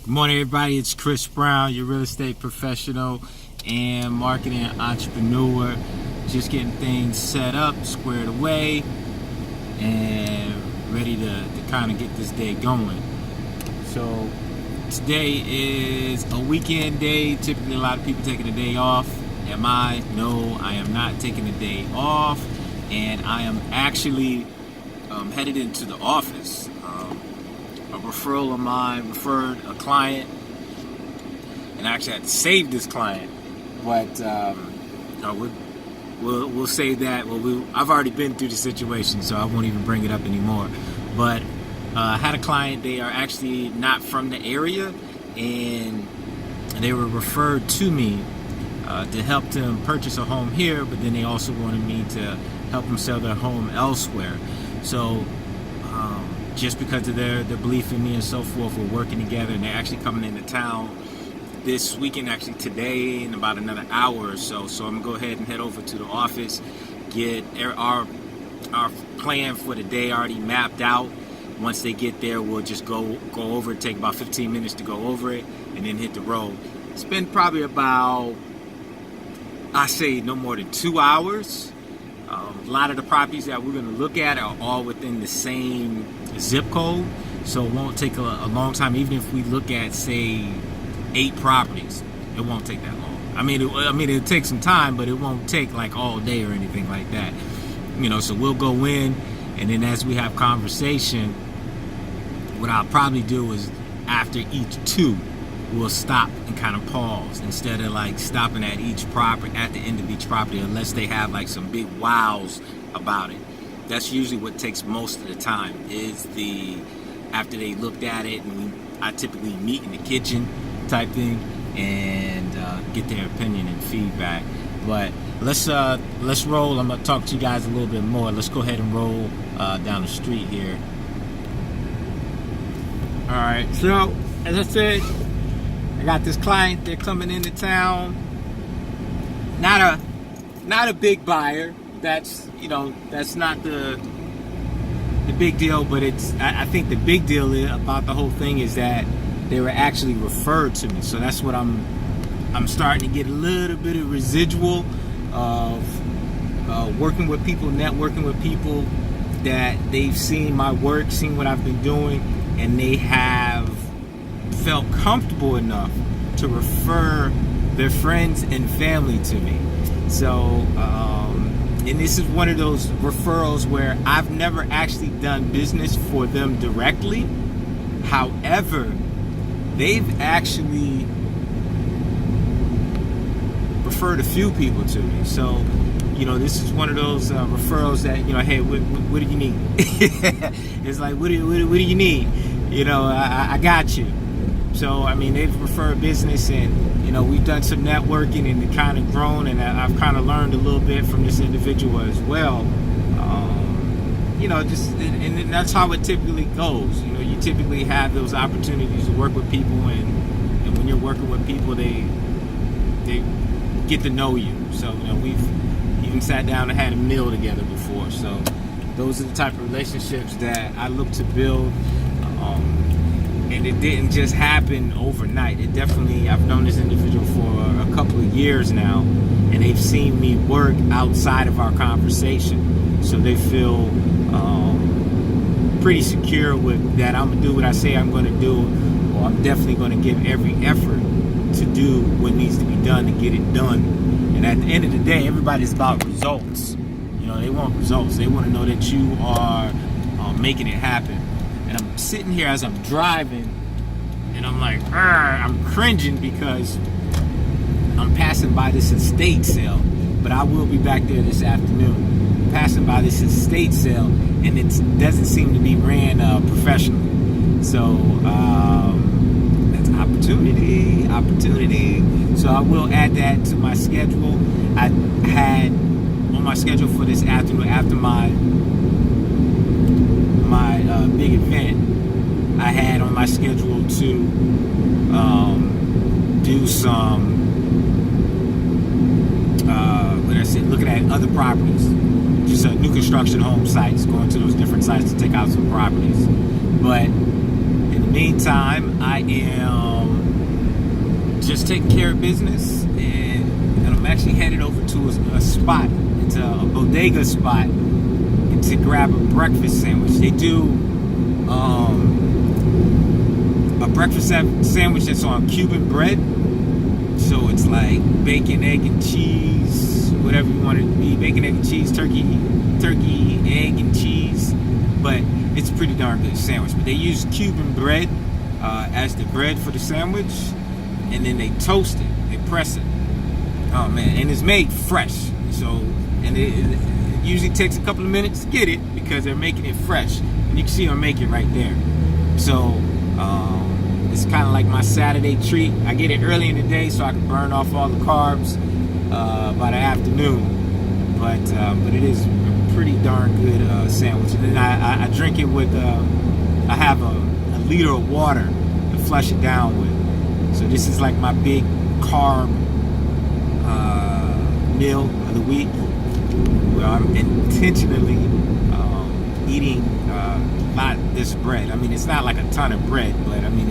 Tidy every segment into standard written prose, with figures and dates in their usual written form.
Good morning, everybody. It's Chris Brown, your real estate professional and marketing entrepreneur. Just getting things set up, squared away, and ready to kind of get this day going. So today is a weekend day. Typically, a lot of people taking a day off. Am I? No, I am not taking a day off, and I am actually headed into the office. A referral of mine referred a client, and I actually had to save this client, but we'll say that. I've already been through the situation, so I won't even bring it up anymore. But I had a client. They are actually not from the area, and they were referred to me to help them purchase a home here, but then they also wanted me to help them sell their home elsewhere. So just because of their belief in me and so forth, we're working together, and they're actually coming into town this weekend, actually today, in about another hour or so. So I'm gonna go ahead and head over to the office, get our plan for the day already mapped out. Once they get there, we'll just go over it, take about 15 minutes to go over it, and then hit the road. Spend probably about, I say, no more than 2 hours. A lot of the properties that we're going to look at are all within the same zip code, so it won't take a long time. Even if we look at, say, 8 properties, it won't take that long. I mean, it'll take some time, but it won't take like all day or anything like that. So we'll go in, and then as we have conversation, what I'll probably do is after each 2, we'll stop and kind of pause instead of like stopping at each property, at the end of each property, unless they have like some big wows about it. That's usually what takes most of the time, is after they looked at it, and I typically meet in the kitchen type thing and get their opinion and feedback. But let's roll. I'm gonna talk to you guys a little bit more. Let's go ahead and roll down the street here. All right, so as I said, I got this client. They're coming into town. Not a big buyer. That's not the big deal. But I think the big deal about the whole thing is that they were actually referred to me. So that's what I'm starting to get a little bit of residual of working with people, networking with people that they've seen my work, seen what I've been doing, and they have felt comfortable enough to refer their friends and family to me. So and this is one of those referrals where I've never actually done business for them directly. However, they've actually referred a few people to me. So this is one of those referrals that hey, what do you need? It's like, what do you need? I got you. So, they've referred business, and, we've done some networking, and it kind of grown, and I've kind of learned a little bit from this individual as well. And that's how it typically goes. You typically have those opportunities to work with people, and when you're working with people, they get to know you. So, we've even sat down and had a meal together before. So, those are the type of relationships that I look to build. And it didn't just happen overnight. I've known this individual for a couple of years now, and they've seen me work outside of our conversation. So they feel pretty secure with that I'm going to do what I say I'm going to do, or I'm definitely going to give every effort to do what needs to be done to get it done. And at the end of the day, everybody's about results. They want results. They want to know that you are making it happen. And I'm sitting here as I'm driving, and I'm like, I'm cringing because I'm passing by this estate sale. But I will be back there this afternoon. I'm passing by this estate sale, and it doesn't seem to be ran professionally. So that's opportunity. So I will add that to my schedule. I had on my schedule for this afternoon, after my big event, I had on my schedule to do some looking at other properties, just new construction home sites, going to those different sites to take out some properties. But in the meantime, I am just taking care of business, and I'm actually headed over to a spot. It's a bodega spot to grab a breakfast sandwich. They do a breakfast sandwich that's on Cuban bread. So it's like bacon, egg, and cheese, whatever you want it to be. Bacon, egg, and cheese, turkey, egg, and cheese. But it's a pretty darn good sandwich. But they use Cuban bread as the bread for the sandwich, and then they toast it, they press it. Oh man, and it's made fresh. So, and it usually takes a couple of minutes to get it because they're making it fresh, and you can see them make it right there. So it's kind of like my Saturday treat. I get it early in the day so I can burn off all the carbs by the afternoon. But it is a pretty darn good sandwich. And then I drink it with I have a liter of water to flush it down with. So this is like my big carb meal of the week, where I'm intentionally eating not this bread. I mean, it's not like a ton of bread, but I mean,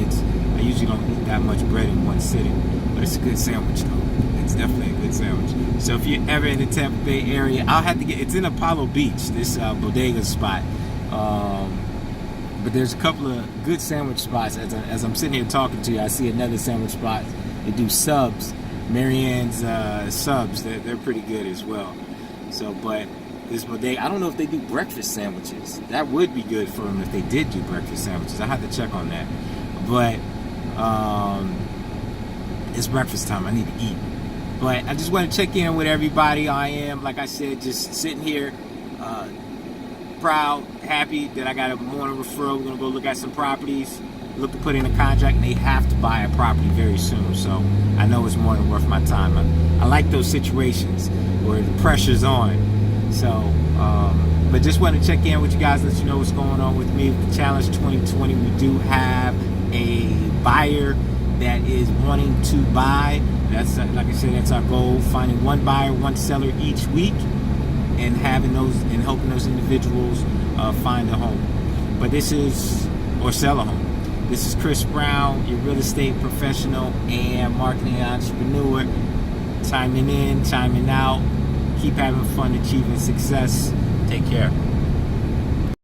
I usually don't eat that much bread in one sitting. But it's a good sandwich, though. It's definitely a good sandwich. So if you're ever in the Tampa Bay area, I'll have to get. It's in Apollo Beach, this bodega spot. But there's a couple of good sandwich spots. As I'm sitting here talking to you, I see another sandwich spot. They do subs. Marianne's subs. They're pretty good as well. So, but this bodega, I don't know if they do breakfast sandwiches. That would be good for them if they did do breakfast sandwiches. I have to check on that. But it's breakfast time. I need to eat. But I just want to check in with everybody. I am, like I said, just sitting here, proud, happy that I got a morning referral. We're going to go look at some properties, look to put in a contract, and they have to buy a property very soon. So I know it's more than worth my time. I like those situations where the pressure's on. So, but just want to check in with you guys, let you know what's going on with me. With Challenge 2020, we do have a buyer that is wanting to buy. That's like I said, that's our goal: finding one buyer, one seller each week, and having those and helping those individuals find a home. But this is or sell a home. This is Chris Brown, your real estate professional and marketing entrepreneur, chiming in, chiming out. Keep having fun, achieving success. Take care.